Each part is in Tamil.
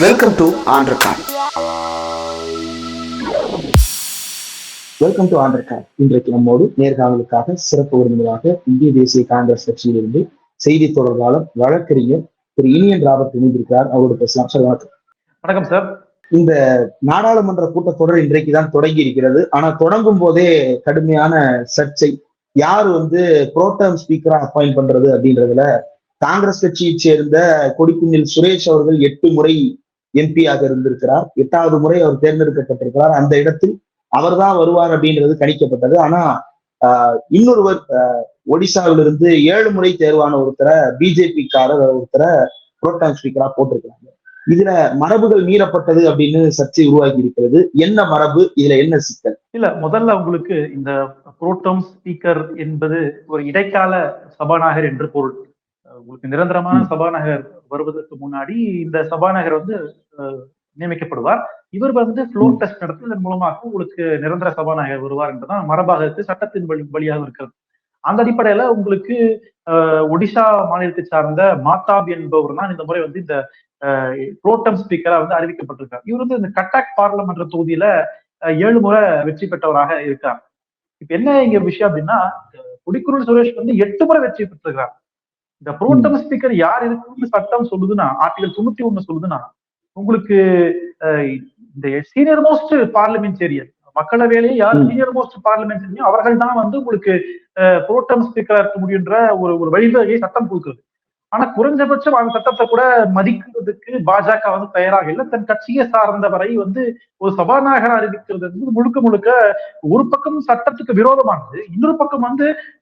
வெல்கம் டு ஆண்டர்கார். வெல்கம் டு ஆண்டர்கார். இன்றைக்கு நம்மோடு நேர்காணலுக்காக சிறப்பு விருந்தினராக இந்திய தேசிய காங்கிரஸ் கட்சியிலிருந்து செய்தி தொடர்பாளர் வழக்கறிஞர் திரு இனியன் ராபர்ட் இணைந்திருக்கிறார். அவரோட பேசலாம். சார் வணக்கம். வணக்கம் சார். இந்த நாடாளுமன்ற கூட்டத்தொடர் இன்றைக்குதான் தொடங்கி இருக்கிறது. ஆனா தொடங்கும் போதே கடுமையான சர்ச்சை. யார் புரோட்டர்ம் ஸ்பீக்கரா அப்பாயிண்ட் பண்றது அப்படின்றதுல காங்கிரஸ் கட்சியை சேர்ந்த கொடிக்குன்னில் சுரேஷ் அவர்கள் 8 முறை எம்பியாக இருந்திருக்கிறார். 8வது முறை அவர் தேர்ந்தெடுக்கப்பட்டிருக்கிறார். அந்த இடத்தில் அவர் தான் வருவார் அப்படின்றது கணிக்கப்பட்டது. ஆனா இன்னொருவர் ஒடிசாவிலிருந்து 7 முறை தேர்வான ஒருத்தரை, பிஜேபிக்காரர் ஒருத்தரை புரோட்டர்ம் ஸ்பீக்கரா போட்டிருக்கிறாங்க. இதுல மரபுகள் மீறப்பட்டது அப்படின்னு சர்ச்சை உருவாகி இருக்கிறது. என்ன மரபு, இதுல என்ன சிக்கல்? இல்ல, முதல்ல உங்களுக்கு இந்த புரோட்டர்ம் ஸ்பீக்கர் என்பது ஒரு இடைக்கால சபாநாயகர் என்று பொருள். உங்களுக்கு நிரந்தரமான சபாநாயகர் வருவதற்கு முன்னாடி இந்த சபாநாயகர் நியமிக்கப்படுவார். இவர் ஃப்ளோர் டெஸ்ட் நடத்துவதன் மூலமாக உங்களுக்கு நிரந்தர சபாநாயகர் வருவார் என்றுதான் மரபாக இருக்கு, சட்டத்தின் வழியாக இருக்கிறது. அந்த அடிப்படையில உங்களுக்கு ஒடிசா மாநிலத்தை சார்ந்த மாதாப் என்பவர் தான் இந்த முறை இந்த புரோட்டர்ம் ஸ்பீக்கரா அறிவிக்கப்பட்டிருக்கார். இவர் இந்த கட்டாக் பார்லிமெண்ட் தொகுதியில 7 முறை வெற்றி பெற்றவராக இருக்கார். இப்ப என்ன இங்க விஷயம் அப்படின்னா, கொடிக்குன்னில் சுரேஷ் 8 முறை வெற்றி பெற்றிருக்கிறார். இந்த புரோட்டர்ம் ஸ்பீக்கர் யார் இருக்குன்னு சட்டம் சொல்லுதுன்னா, ஆர்டிகல் 91 சொல்லுதுன்னா, உங்களுக்கு இந்த சீனியர் மோஸ்ட் பார்லிமெண்டேரியன், மக்களவையிலேயே யார் சீனியர் மோஸ்ட் பார்லிமெண்டேரியன் அவர்கள் தான் உங்களுக்கு புரோட்டர்ம் ஸ்பீக்கரா இருக்க முடியுன்ற ஒரு வழிவகையை சட்டம் கொடுக்குறது. ஆனா குறைஞ்சபட்சம் அந்த சட்டத்தை கூட மதிக்கிறதுக்கு பாஜக தயாராக இல்லை. தன் கட்சியை சார்ந்தவரை ஒரு சபாநாயகரா அறிவிக்கிறது முழுக்க முழுக்க ஒரு பக்கம் சட்டத்துக்கு விரோதமானது, இன்னொரு பக்கம்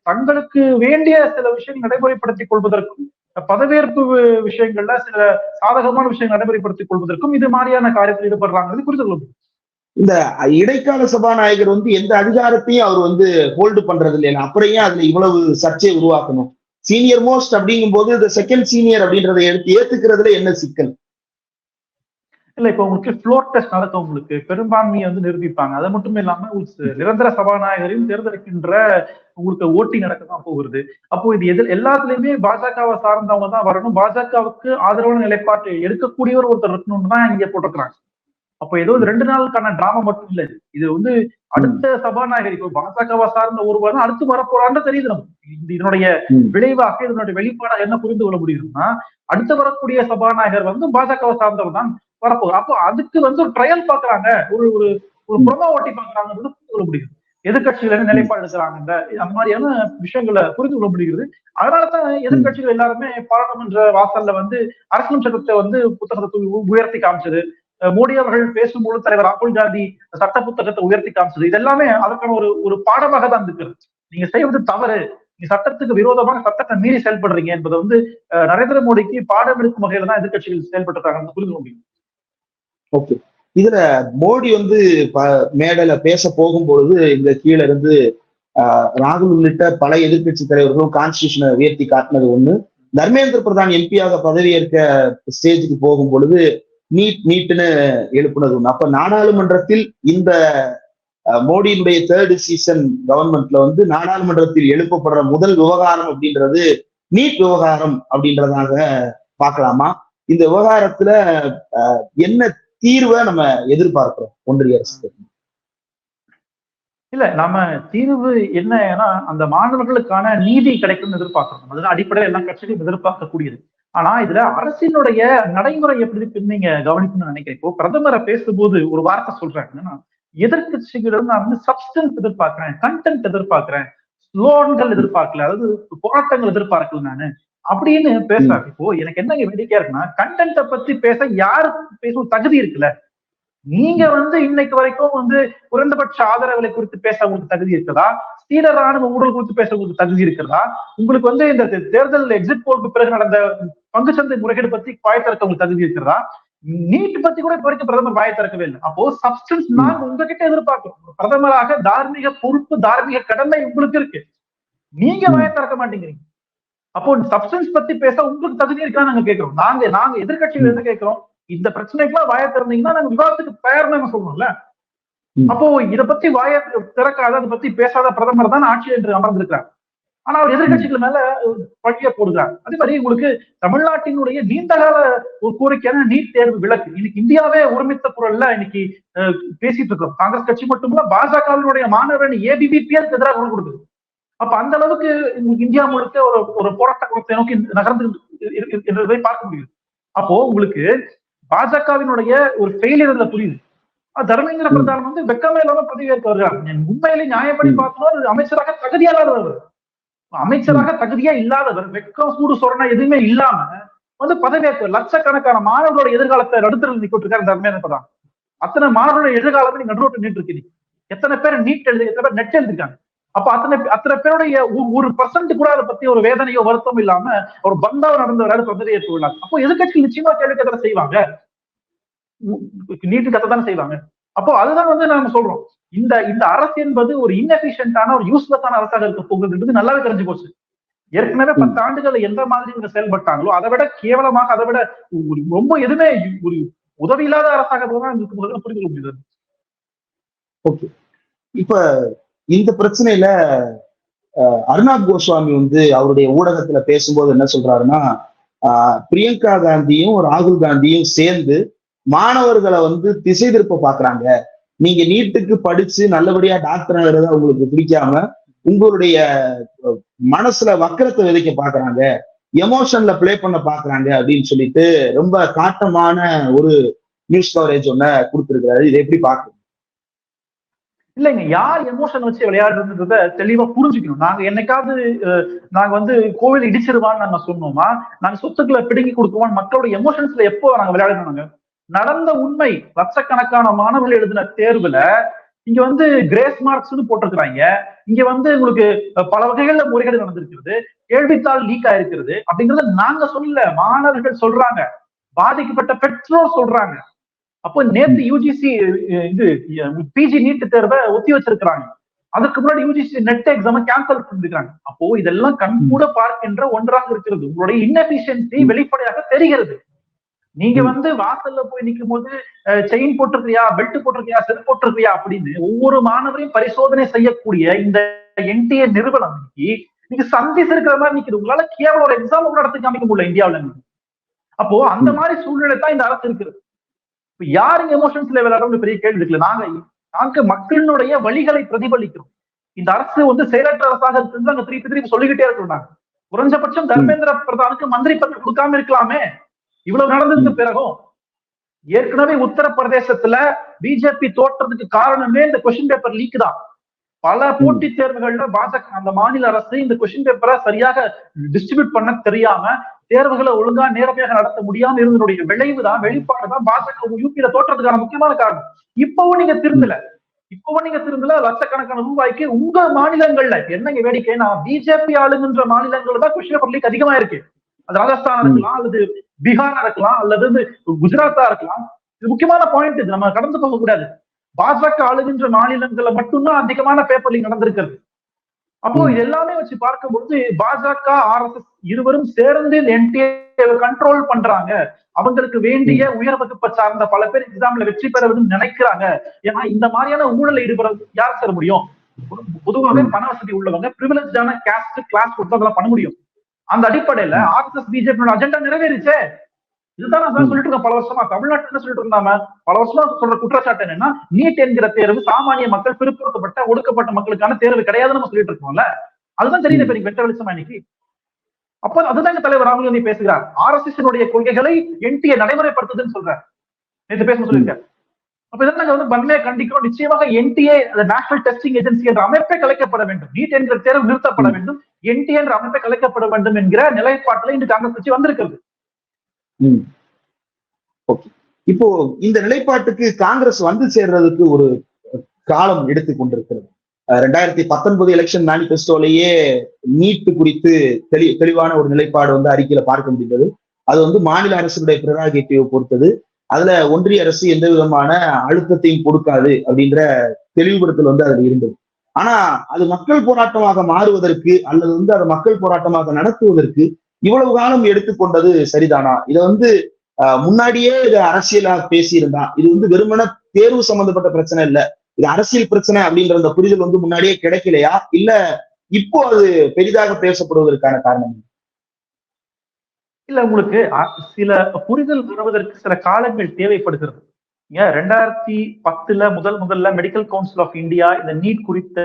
தங்களுக்கு வேண்டிய சில விஷயங்கள் நடைமுறைப்படுத்திக் கொள்வதற்கும், பதவியேற்பு விஷயங்கள்ல சில சாதகமான விஷயங்கள் நடைமுறைப்படுத்திக் கொள்வதற்கும் இது மாதிரியான காரியத்தில் ஈடுபடுறாங்க. புரிந்து கொள்ள முடியும். இந்த இடைக்கால சபாநாயகர் எந்த அதிகாரத்தையும் அவர் ஹோல்டு பண்றது இல்லையா? அப்புறம் ஏன் அதுல இவ்வளவு சர்ச்சையை உருவாக்கணும்? சீனியர் மோஸ்ட் அப்படிங்கும் போது இந்த செகண்ட் சீனியர் அப்படின்றத ஏத்துக்கிறதுல என்ன சிக்கல்? இல்ல, இப்ப உங்களுக்கு ஃப்ளோர் டெஸ்ட் நடக்க உங்களுக்கு பெரும்பான்மையை நிரூபிப்பாங்க. அது மட்டும் இல்லாம நிரந்தர சபாநாயகரையும் தேர்ந்தெடுக்கின்ற உங்களுக்கு ஓட்டி நடக்கதான் போகிறது. அப்போ இது எல்லாத்துலயுமே பாஜகவை சார்ந்தவங்க தான் வரணும், பாஜகவுக்கு ஆதரவான நிலைப்பாட்டை எடுக்கக்கூடியவர் ஒருத்தர் இருக்கணும்னு தான் இங்க போட்டிருக்கிறாங்க. அப்போ ஏதோ 2 நாளுக்கான டிராமா மட்டும் இல்ல, இது அடுத்த சபாநாயகர் இப்போ பாஜகவா சார்ந்த ஒருவர் அடுத்து வரப்போறான்னு தெரியுது. நம்ம இதனுடைய விளைவாக, இதனுடைய வெளிப்பாடாக என்ன புரிந்து கொள்ள முடியுதுன்னா, அடுத்து வரக்கூடிய சபாநாயகர் பாஜகவை சார்ந்தவர் தான் வரப்போகுது. அப்போ அதுக்கு ஒரு ட்ரையல் பாக்குறாங்க, ஒரு ஒரு ஒரு ப்ரோமோ ஓட்டி பாக்குறாங்கிறது புரிந்து கொள்ள முடியுது. எதிர்கட்சிகள் என்ன நிலைப்பாடு எடுக்கிறாங்க, அந்த மாதிரியான விஷயங்களை புரிந்து கொள்ள முடிகிறது. அதனாலதான் எதிர்கட்சிகள் எல்லாருமே பாராளுமன்ற வாசல்ல அரசியல் சட்டத்தை புத்தகத்தை உயர்த்தி காமிச்சது, மோடி அவர்கள் பேசும்போது தலைவர் ராகுல் காந்தி சட்ட புத்தகத்தை உயர்த்தி காமிச்சது, இதெல்லாமே அதற்கான ஒரு பாடமாக தான் இருக்கிறது. நீங்க செய்வது தவறு, நீங்க சட்டத்துக்கு விரோதமான சட்டத்தை மீறி செயல்படுறீங்க என்பதை நரேந்திர மோடிக்கு பாடம் எடுக்கும் வகையில தான் எதிர்கட்சிகள் செயல்பட்டு புரிந்து முடியும். ஓகே, இதுல மோடி மேடையில பேச போகும்பொழுது இந்த கீழே இருந்து ராகுல் உள்ளிட்ட பல எதிர்கட்சி தலைவர்களும் கான்ஸ்டிடியூஷனை உயர்த்தி காட்டினது ஒண்ணு. தர்மேந்திர பிரதான் எம்பியாக பதவியேற்க ஸ்டேஜுக்கு போகும் பொழுது நீட்னு எழுப்புனது ஒண்ணு. அப்ப நாடாளுமன்றத்தில் இந்த மோடியினுடைய 3rd சீசன் கவர்மெண்ட்ல நாடாளுமன்றத்தில் எழுப்பப்படுற முதல் விவகாரம் அப்படின்றது நீட் விவகாரம் அப்படின்றதாக பார்க்கலாமா? இந்த விவகாரத்துல என்ன தீர்வை நம்ம எதிர்பார்க்கிறோம் ஒன்றிய அரசு? இல்ல, நம்ம தீர்வு என்னன்னா, அந்த மாணவர்களுக்கான நீதி கிடைக்கும்னு எதிர்பார்க்கணும். அதுதான் அடிப்படையில் எல்லா கட்சிகளும் எதிர்பார்க்கக்கூடியது. ஆனா இதுல அரசினுடைய நடைமுறை எப்படி இருக்குன்னு நீங்க கவனிக்கணும்னு நினைக்கிறேன். இப்போ பிரதமரை பேசும்போது ஒரு வார்த்தை சொல்றாங்கன்னா, எதிர்கட்சிகளிடம் நான் சப்ஸ்டன்ஸ் எதிர்பார்க்கிறேன், கண்டென்ட் எதிர்பார்க்கிறேன், ஸ்லோகன்கள் எதிர்பார்க்கல, அதாவது போராட்டங்கள் எதிர்பார்க்கல நானு அப்படின்னு பேசுறாங்க. இப்போ எனக்கு என்ன வேடிக்கையா இருக்குன்னா, கண்டென்ட்டை பத்தி பேச யாருக்கு பேசும் தகுதி இருக்குல்ல? நீங்க இன்னைக்கு வரைக்கும் குறைந்தபட்ச ஆதரவுகளை குறித்து பேச உங்களுக்கு தகுதி இருக்கிறதா? சீன ராணுவ ஊழல் குறித்து பேச உங்களுக்கு தகுதி இருக்கிறதா? உங்களுக்கு இந்த தேர்தல் எக்ஸிட் போலுக்கு பிறகு நடந்த பங்குச்சந்தை முறைகேடு பத்தி வாய் திறக்க உங்களுக்கு தகுதி இருக்கிறதா? நீட் பத்தி கூட இப்ப வரைக்கும் பிரதமர் வாய் திறக்கவே இல்லை. அப்போ சப்ஸ்டன்ஸ் நாங்க உங்ககிட்ட எதிர்பார்க்கிறோம். பிரதமராக தார்மீக பொறுப்பு, தார்மீக கடமை உங்களுக்கு இருக்கு, நீங்க வாய் திறக்க மாட்டேங்கிறீங்க. அப்போ சப்ஸ்டன்ஸ் பத்தி பேச உங்களுக்கு தகுதி இருக்கான்னு நாங்க கேட்கிறோம். நாங்க எதிர்கட்சிகள் என்ன கேட்கிறோம், இந்த பிரச்சனைக்குலாம் வாய திறந்தீங்கன்னா நாங்க விவாதத்துக்கு தயார்னு சொல்லணும்ல. அப்போ இதை பத்தி வாய திறக்காத, அதை பத்தி பேசாத பிரதமர் தான் ஆட்சி என்று அமர்ந்திருக்கிறார். ஆனா அவர் எதிர்கட்சிகள் மேல பழிய போடுகிறார். அதே மாதிரி உங்களுக்கு தமிழ்நாட்டினுடைய நீண்டகால ஒரு கோரிக்கையான நீட் தேர்வு விலக்கு இன்னைக்கு இந்தியாவே ஒருமித்த குரல்ல இன்னைக்கு பேசிட்டு இருக்கோம். காங்கிரஸ் கட்சி மட்டுமல்ல, பாஜகவினுடைய மாணவரணி ஏபிபிபிஎல் எதிராக குரல் கொடுக்குது. அப்ப அந்த அளவுக்கு இந்தியா முழுக்க ஒரு போராட்ட குளத்தை நோக்கி நகர்ந்து என்பதை பார்க்க முடியுது. அப்போ உங்களுக்கு பாஜகவினுடைய ஒரு ஃபெயிலியர் இதுல புரியுது. தர்மேந்திர பிரதான் வந்து வெக்கமே இல்லாம பதவியேற்க வருகிறார். உண்மையிலே நியாயப்படி பார்த்தோம் அமைச்சராக தகுதியாளர், அமைச்சராக தகுதியா இல்லாதவர், வெக்கம் சூடு சொரணை எதுவுமே இல்லாம வந்து பதவியேற்க லட்சக்கணக்கான மாணவர்களோட எதிர்காலத்தை நடுத்தரில் நிக்கிட்டு இருக்காரு தர்மேந்திர பிரதான். அத்தனை மாணவர்களோட எதிர்காலமே நீங்க நடுரோட்டு நின்று இருக்கீங்க. எத்தனை பேர் நீட் எழுதி, எத்தனை பேர் நெட் எழுதிருக்காங்க. அப்ப அத்தனை பேருடைய ஒரு பர்சன்ட் கூட அதை பத்தி ஒரு வேதனையோ வருத்தம் இல்லாம ஒரு பந்தாவ நடந்து வராது பதவியேற்பு விழா. அப்போ எதிர்கட்சி நிச்சயமா கேள்வி கதை செய்வாங்க, நீட்டு கதை தானே செய்வாங்க. அப்போ அதுதான் வந்து நாம சொல்றோம், இந்த அரசு என்பது ஒரு இன்எஃபிஷியன்டான ஒரு யூஸ்லெஸ்ஸான அரசாக இருக்க போகுதுன்றது நல்லாவே தெரிஞ்சு போச்சு. ஏற்கனவே 10 ஆண்டுகள் எந்த மாதிரி இவங்க செயல்பட்டாங்களோ அதை விட கேவலமாக, அதை விட ரொம்ப எதுவுமே ஒரு உதவி இல்லாத அரசாக தான் இருக்கும் புரிந்து கொள்ள முடியுது. ஓகே, இப்ப இந்த பிரச்சனையில அர்னாப் கோஸ்வாமி வந்து அவருடைய ஊடகத்துல பேசும்போது என்ன சொல்றாருன்னா, பிரியங்கா காந்தியும் ராகுல் காந்தியும் சேர்ந்து மாணவர்களை வந்து திசை திருப்ப பாக்குறாங்க. நீங்க நீட்டுக்கு படிச்சு நல்லபடியா டாக்டர் ஆகிறத உங்களுக்கு பிடிக்காம உங்களுடைய மனசுல வக்கரத்தை விதைக்க பாக்குறாங்க, எமோஷன்ல பிளே பண்ண பாக்குறாங்க அப்படின்னு சொல்லிட்டு ரொம்ப காட்டமான ஒரு நியூஸ் கவரேஜ் ஒன்ன கொடுத்திருக்கிறாரு. இதை எப்படி பாக்குறீங்க? இல்லைங்க, யார் எமோஷன் வச்சு விளையாடுறதுன்றத தெளிவா புரிஞ்சுக்கணும். நாங்க என்னைக்காவது நாங்க வந்து கோவில் இடிச்சிருவான்னு நாங்க சொன்னோமா, நாங்க சொத்துக்களை பிடுங்கி கொடுக்குவோம், மக்களோட எமோஷன்ஸ்ல எப்போ நாங்க விளையாடணுங்க? நடந்த உண்மை, லட்சக்கணக்கான மாணவர்கள் எழுதின தேர்வுல இங்க வந்து கிரேஸ் மார்க்ஸ்னு போட்டிருக்கிறாங்க. இங்க வந்து உங்களுக்கு பல வகைகள்ல முறைகேடு நடந்திருக்கிறது, கேள்வித்தாள் லீக் ஆயிருக்கிறது அப்படிங்கறத நாங்க சொல்லல, மாணவர்கள் சொல்றாங்க, பாதிக்கப்பட்ட பெற்றோர் சொல்றாங்க. அப்போ நேற்று யூஜிசி இது பிஜி நீட் தேர்வை ஒத்தி வச்சிருக்கிறாங்க. அதுக்கு முன்னாடி யூஜிசி நெட் எக்ஸாம் கேன்சல் பண்ணிருக்காங்க. அப்போ இதெல்லாம் கண்கூட பார்க்கின்ற ஒன்றாக இருக்கிறது. உங்களுடைய இன்எஃபிஷியன்சி வெளிப்படையாக தெரிகிறது. நீங்க வந்து வாசல்ல போய் நிற்கும் போது செயின் போட்டிருக்கியா, பெல்ட் போட்டிருக்கியா, செல் போட்டிருக்கியா அப்படின்னு ஒவ்வொரு மாணவரையும் பரிசோதனை செய்யக்கூடிய இந்த என்டிஏ நிறுவனம் நீங்க சந்திச்சு இருக்கிற மாதிரி நிக்குது. உங்களால கேவலம் ஒரு எக்ஸாம் கூட நடத்தி காமிக்க முடியல இந்தியாவில. அப்போ அந்த மாதிரி சூழ்நிலை தான் இந்த அரசு இருக்கிறது. யாருங்க எமோஷன்ஸ்ல விளையாடுறது பெரிய கேள்வி இருக்குல்ல. நாங்க மக்களினுடைய வழிகளை பிரதிபலிக்கிறோம். இந்த அரசு வந்து செயலற்ற அரசாக இருக்கு நாங்க திருப்பி சொல்லிக்கிட்டே இருக்கோம். நாங்க குறைஞ்சபட்சம் தர்மேந்திர பிரதானுக்கு மந்திரி பதவி கொடுக்காம இருக்கலாமே. இவ்வளவு நடந்ததுக்கு பிறகும் ஏற்கனவே உத்தரப்பிரதேசத்துல பிஜேபி தோற்றதுக்கு காரணமே இந்த கொஸ்டின் பேப்பர் லீக் தான். பல போட்டித் தேர்வுகள்ல பாஜக அந்த மாநில அரசு இந்த கொஸ்டின் பேப்பரை சரியாக டிஸ்ட்ரிபியூட் பண்ண தெரியாம, தேர்வுகளை ஒழுங்கா நேரடியாக நடத்த முடியாம இருந்தனுடைய விளைவுதான், வெளிப்பாடுதான் பாஜக யூபியில தோற்றதுக்கான முக்கியமான காரணம். இப்பவும் நீங்க திருந்தல, லட்சக்கணக்கான ரூபாய்க்கு உங்க மாநிலங்கள்ல என்னங்க வேடிக்கைன்னா, பிஜேபி ஆளுங்கின்ற மாநிலங்கள்ல தான் கொஸ்டின் பேப்பர் லீக் அதிகமா இருக்கு. அது ராஜஸ்தான் இருக்கலாம், அல்லது பீகாரா இருக்கலாம், அல்லது குஜராத்தா இருக்கலாம். இது முக்கியமான பாயிண்ட், இது நம்ம கடந்து போக கூடாது. பாஜக ஆளுகின்ற மாநிலங்கள்ல மட்டும்தான் அதிகமான பேப்பர் லீக் நடந்திருக்கிறது. அப்போ இது எல்லாமே வச்சு பார்க்கும்போது பாஜக RSS இருவரும் சேர்ந்து இந்த என்டிஏ கண்ட்ரோல் பண்றாங்க. அவங்களுக்கு வேண்டிய உயர் வகுப்பை சார்ந்த பல பேர் எக்ஸாம்ல வெற்றி பெற வேண்டும் நினைக்கிறாங்க. ஏன்னா இந்த மாதிரியான ஊழல் ஈடுபட யார் சேர முடியும்? பொதுவாகவே பண வசதி உள்ளவங்க, பிரிவிலேஜான காஸ்ட் கிளாஸ் கொடுத்தவங்க பண்ண முடியும். அந்த அடிப்படையில RSS பிஜேபியோட அஜெண்டா நிறைவேறிச்சே. இதுதான் நான் சொல்லிட்டு இருக்கேன் பல வருஷமா. தமிழ்நாட்டுல சொல்லிட்டு இருந்தாம பல வருஷமா சொல்ற குற்றச்சாட்டு என்னன்னா, நீட் என்கிற தேர்வு சாமானிய மக்கள், பிற்படுத்தப்பட்ட ஒடுக்கப்பட்ட மக்களுக்கான தேர்வு கிடையாதுன்னு நம்ம சொல்லிட்டு இருக்கோம்ல. அதுதான் தெரியுது பெரிய வெட்ட வெளிச்சமா இன்னைக்கு. அப்ப அதுதாங்க தலைவர் ராகுல் காந்தி பேசுகிறார். RSS கொள்கைகளை என்டிஏ நடைமுறைப்படுத்துதுன்னு சொல்றாரு. நேற்று பேச சொல்லியிருக்காரு. அப்ப இதை நாங்க வந்து வன்மையை கண்டிக்கிறோம். நிச்சயமாக என்டிஏ நேஷனல் டெஸ்டிங் ஏஜென்சி என்ற அமைப்பை கலைக்கப்பட வேண்டும். நீட் என்கிற தேர்வு நிறுத்தப்பட வேண்டும். என்டிஏ என்ற அமைப்பை கலைக்கப்பட வேண்டும் என்கிற நிலைப்பாட்டில் இன்று காங்கிரஸ் கட்சி வந்திருக்கிறது. இப்போ இந்த நிலைப்பாட்டுக்கு காங்கிரஸ் வந்து சேர்றதுக்கு ஒரு காலம் எடுத்துக் கொண்டிருக்கிறது. 2019 எலெக்ஷன் மேனிபெஸ்டோலேயே நீட் குறித்து தெளிவான ஒரு நிலைப்பாடு வந்து அறிக்கையில பார்க்க முடிந்தது. அது வந்து மாநில அரசுடைய பிரெரோகேட்டிவ் பொறுத்தது. அதுல ஒன்றிய அரசு எந்த விதமான அழுத்தத்தையும் கொடுக்காது அப்படின்ற தெளிவுபடுத்தல் வந்து அதுல இருந்தது. ஆனா அது மக்கள் போராட்டமாக மாறுவதற்கு அல்லது வந்து அதை மக்கள் போராட்டமாக நடத்துவதற்கு இவ்வளவு காலம் எடுத்துக்கொண்டது சரிதானா? இதை வந்து முன்னாடியே இது அரசியலா பேசியிருந்தா, இது வந்து வெறுமன தேர்வு சம்பந்தப்பட்ட பிரச்சனை இல்ல, இது அரசியல் பிரச்சனை அப்படின்ற அந்த புரிதல் வந்து முன்னாடியே கிடைக்கலையா? இல்ல இப்போ அது பெரிதாக பேசப்படுவதற்கான காரணம்? இல்ல உங்களுக்கு சில புரிதல் வருவதற்கு சில காலங்கள் தேவைப்படுகிறது. 2010 முதல்ல மெடிக்கல் கவுன்சில் ஆஃப் இந்தியா இந்த நீட் குறித்த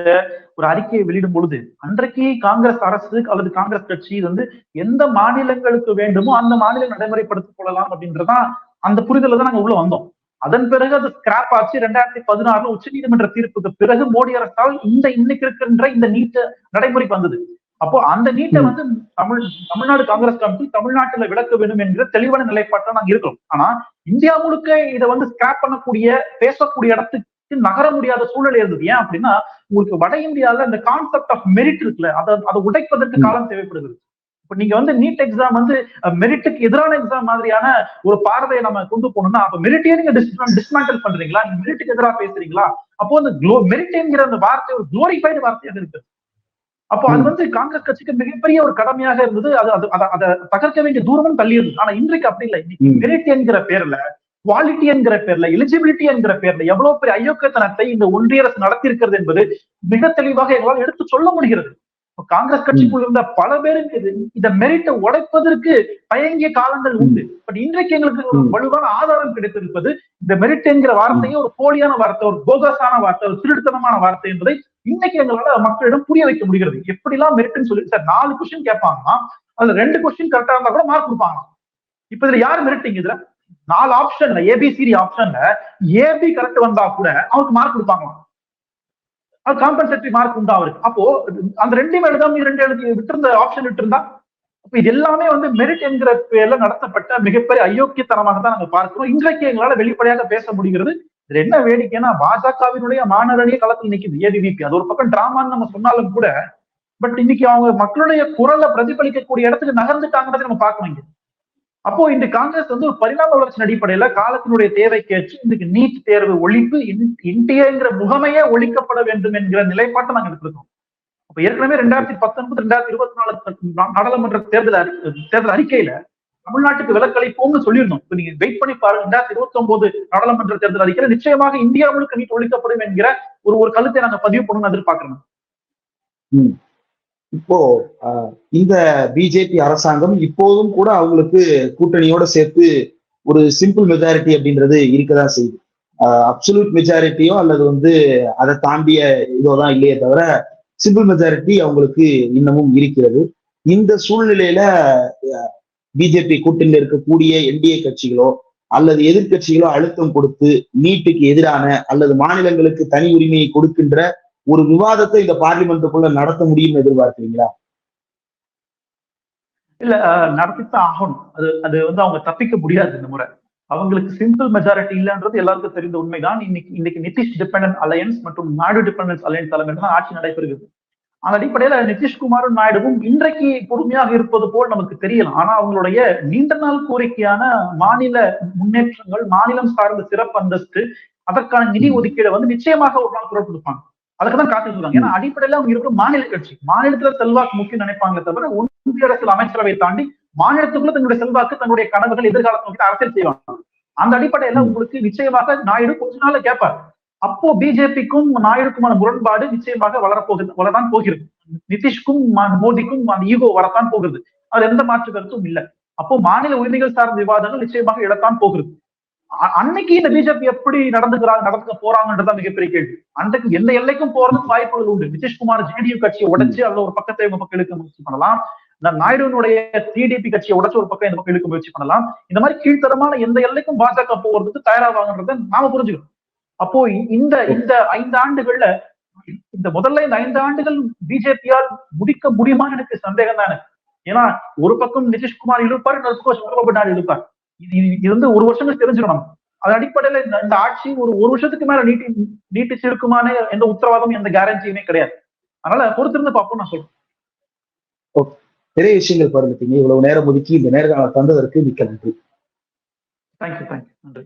ஒரு அறிக்கையை வெளியிடும் பொழுது அன்றைக்கு காங்கிரஸ் அரசு அல்லது காங்கிரஸ் கட்சி வந்து எந்த மாநிலங்களுக்கு வேண்டுமோ அந்த மாநிலம் நடைமுறைப்படுத்திக் கொள்ளலாம் அப்படின்றதான் அந்த புரிதல தான் நாங்க உள்ள வந்தோம். அதன் பிறகு அது ஸ்கிராப் ஆச்சு. 2016 உச்ச நீதிமன்ற தீர்ப்புக்கு பிறகு மோடி அரசால் இன்னைக்கு இருக்கின்ற இந்த நீட் நடைமுறைக்கு வந்தது. அப்போ அந்த நீட்டை வந்து தமிழ்நாடு காங்கிரஸ் கமிட்டி தமிழ்நாட்டுல விளக்க வேண்டும் என்கிற தெளிவான நிலைப்பாட்டை நாங்க இருக்கிறோம். ஆனா இந்தியா முழுக்க இதை வந்து ஸ்கிராப் பண்ணக்கூடிய பேசக்கூடிய இடத்துக்கு நகர முடியாத சூழ்நிலை இருந்தது. ஏன் அப்படின்னா உங்களுக்கு வட இந்தியால இந்த கான்செப்ட் ஆஃப் மெரிட் இருக்குல்ல, அதை உடைப்பதற்கு காலம் தேவைப்படுகிறது. இப்ப நீங்க வந்து நீட் எக்ஸாம் வந்து மெரிட்டுக்கு எதிரான எக்ஸாம் மாதிரியான ஒரு பார்வையை நம்ம கொண்டு போகணும்னா அப்ப மெரிட்டையே நீங்க டிஸ்மேண்டல் பண்றீங்களா? நீங்க மெரிட்டுக்கு எதிராக பேசுறீங்களா? அப்போ அந்த மெரிட் என்கிற அந்த வார்த்தை ஒரு குளோரிஃபைடு வார்த்தையாக இருக்கு. அப்போ அது வந்து காங்கிரஸ் கட்சிக்கு மிகப்பெரிய ஒரு கடமையாக இருந்தது. அதை தகர்க்க வேண்டிய தூரமும் தள்ளி இருந்தது. ஆனா இன்றைக்கு அப்படி இல்லை. மெரிட் என்கிற பேர்ல, குவாலிட்டி என்கிற பேர்ல, எலிஜிபிலிட்டி என்கிற பேர்ல எவ்வளவு பெரிய அயோக்கியத்தனத்தை இந்த ஒன்றிய அரசு நடத்தி இருக்கிறது என்பது மிக தெளிவாக எங்களால் எடுத்து சொல்ல முடிகிறது. காங்கிரஸ் கட்சிக்குள் இருந்த பல பேருக்கு இந்த மெரிட்டை உடைப்பதற்கு தயங்கிய காலங்கள் உண்டு. பட் இன்றைக்கு எங்களுக்கு ஒரு வலுவான ஆதாரம் கிடைத்திருப்பது இந்த மெரிட் என்கிற வார்த்தையே ஒரு போலியான வார்த்தை, ஒரு போகஸான வார்த்தை, ஒரு திருடுத்தனமான வார்த்தை என்பதை இன்னைக்கு எங்களால மக்களிடம் புரிய வைக்க முடிகிறது. எப்படிலாம் மெரிட்னு சொல்லி சார் 4 கொஸ்டின் கேட்பாங்கன்னா அதுல 2 கொஸ்டின் கரெக்டா இருந்தா கூட மார்க் கொடுப்பாங்க. இப்ப இதுல யார் மெரிட்டிங்? இதுல 4 ஆப்ஷன்ல ஏபிசிடி ஆப்ஷன்ல ஏபி கரெக்ட் வந்தா கூட அவருக்கு மார்க் கொடுப்பாங்களாம். அது காம்பன்சேட்டரி மார்க் உண்டா அவருக்கு. அப்போ அந்த 2 எழுதாம 2 எழுதி விட்டு ஆப்ஷன் விட்டு இருந்தா அப்ப இது எல்லாமே வந்து மெரிட் என்கிற பேர்ல நடத்தப்பட்ட மிகப்பெரிய அயோக்கியத்தனமாக தான் நாங்க பார்க்கிறோம். இன்றைக்கு எங்களால வெளிப்படையாக பேச முடிகிறது. இதுல என்ன வேடிக்கைன்னா பாஜகவினுடைய மாணவர்களே களத்தில் நிக்குது ஏபிவிபி. அது ஒரு பக்கம் டிராமான்னு நம்ம சொன்னாலும் கூட பட் இன்னைக்கு அவங்க மக்களுடைய குரலை பிரதிபலிக்கக்கூடிய இடத்துக்கு நகர்ந்துட்டாங்கிறத நம்ம பார்க்கணும். அப்போ இந்த காங்கிரஸ் வந்து ஒரு பரிணாம வளர்ச்சி அடிப்படையில காலத்தினுடைய தேவைக்கேற்று இன்னைக்கு நீட் தேர்வு ஒழிப்பு இந்தியாங்கிற முகமையே ஒழிக்கப்பட வேண்டும் என்கிற நிலைப்பாட்டை நாங்க எடுத்திருக்கோம். அப்ப ஏற்கனவே 2019 2024 நாடாளுமன்ற தேர்தல் அறிக்கையில தமிழ்நாட்டுக்கு விலக்களிப்போம்னு சொல்லியிருந்தோம். இப்ப நீங்க வெயிட் பண்ணி பாருங்க. 2029 நாடாளுமன்ற தேர்தல் அறிக்கையில நிச்சயமாக இந்தியா முழுக்க நீட் ஒழிக்கப்படும் என்கிற ஒரு கருத்தை நாங்க பதிவு பண்ணணும்னு எதிர்பார்க்கிறோம். இப்போ இந்த பிஜேபி அரசாங்கம் இப்போதும் கூட அவங்களுக்கு கூட்டணியோட சேர்த்து ஒரு சிம்பிள் மெஜாரிட்டி அப்படின்றது இருக்கதான் செய்யுது. அப்சல்யூட் மெஜாரிட்டியோ அல்லது வந்து அதை தாண்டிய இதோதான் இல்லையே தவிர சிம்பிள் மெஜாரிட்டி அவங்களுக்கு இன்னமும் இருக்கிறது. இந்த சூழ்நிலையில பிஜேபி கூட்டணியில் இருக்கக்கூடிய என்டிஏ கட்சிகளோ அல்லது எதிர்கட்சிகளோ அழுத்தம் கொடுத்து நீட்டுக்கு எதிரான அல்லது மாநிலங்களுக்கு தனி உரிமையை கொடுக்கின்ற ஒரு விவாதத்தை இந்த பார்லிமெண்ட்டுக்குள்ள நடத்த முடியும்னு எதிர்பார்க்கிறீங்களா? இல்ல, நடத்தித்தான் ஆகணும். அது வந்து அவங்க தப்பிக்க முடியாது. இந்த முறை அவங்களுக்கு சிம்பிள் மெஜாரிட்டி இல்லைன்றது எல்லாருக்கும் தெரிந்த உண்மைதான். இன்னைக்கு நிதிஷ் டிபெண்டன்ட் அலையன்ஸ் மற்றும் நாயுடு டிபெண்டன்ஸ் அலையன்ஸ் தலைமையில் தான் ஆட்சி நடைபெறுகிறது. அந்த அடிப்படையில நிதிஷ்குமாரும் நாயுடுவும் இன்றைக்கு பொறுமையாக இருப்பது போல் நமக்கு தெரியலாம். ஆனா அவங்களுடைய நீண்ட நாள் கோரிக்கையான மாநில முன்னேற்றங்கள், மாநிலம் சார்ந்த சிறப்பு அந்தஸ்து, அதற்கான நிதி ஒதுக்கீடு வந்து நிச்சயமாக ஒரு நாள் குரல் கொடுப்பாங்க. அதுக்குதான் காத்துட்டு இருக்காங்க. ஏன்னா அடிப்படையில அவங்க இருக்கிற மாநில கட்சி, மாநிலத்துல செல்வாக்கு முக்கியம் நினைப்பாங்க தவிர ஒன்றிய அரசியல் அமைச்சரவை தாண்டி மாநிலத்துக்குள்ள தன்னுடைய செல்வாக்கு, தன்னுடைய கனவுகள், எதிர்காலத்தை நோக்கி அரசியல் செய்வாங்க. அந்த அடிப்படையில உங்களுக்கு நிச்சயமாக நாயுடு கொஞ்ச நாள்ல கேட்பார். அப்போ பிஜேபிக்கும் நாயுடுக்குமான முரண்பாடு நிச்சயமாக வளரதான் போகிறது. நிதிஷ்கும் மோடிக்கும் அந்த ஈகோ வரத்தான் போகிறது. அது எந்த மாற்று கருத்தும் இல்லை. அப்போ மாநில உரிமைகள் சார்ந்த விவாதங்கள் நிச்சயமாக எழத்தான் போகிறது. அன்னைக்கு இந்த பிஜேபி எப்படி நடந்துக்க போறாங்கன்றதான் மிகப்பெரிய கேள்வி. அன்றைக்கு எந்த எல்லைக்கும் போறதுக்கு வாய்ப்புகள் உண்டு. நிதிஷ்குமார் ஜேடியு கட்சியை உடைச்சு அதுல ஒரு பக்கத்தை இவங்க பக்கம் இழுக்க முயற்சி பண்ணலாம். நாயுடுனுடைய டிடிபி கட்சியை உடைச்சு ஒரு பக்கம் இந்த பக்கம் இழுக்க முயற்சி பண்ணலாம். இந்த மாதிரி கீழ்த்தரமான எந்த எல்லைக்கும் பாஜக போறதுக்கு தயாராவாங்கன்றத நாம புரிஞ்சுக்கணும். அப்போ இந்த 5 ஆண்டுகள்ல முதல்ல இந்த 5 ஆண்டுகள் பிஜேபியால் முடிக்க முடியுமான்னு எனக்கு சந்தேகம் தானே. ஏன்னா ஒரு பக்கம் நிதிஷ்குமார் இழுப்பார், இன்னொரு பக்கம் சந்திரபாபு நாயுடு இழுப்பார். இது வந்து ஒரு வருஷம் தெரிஞ்சிடும். அது அடிப்படையில இந்த ஆட்சி ஒரு வருஷத்துக்கு மேல நீட்டிச்சு இருக்குமான எந்த உத்தரவாதம், எந்த கேரண்டியுமே கிடையாது. அதனால பொறுத்திருந்து பார்ப்போம் நான் சொல்றேன். நிறைய விஷயங்கள் பகிர்ந்துட்டீங்க. இவ்வளவு நேரம் ஒதுக்கி இந்த நேர்காணல் தந்ததற்கு மிக்க நன்றி. தேங்க்யூ. நன்றி.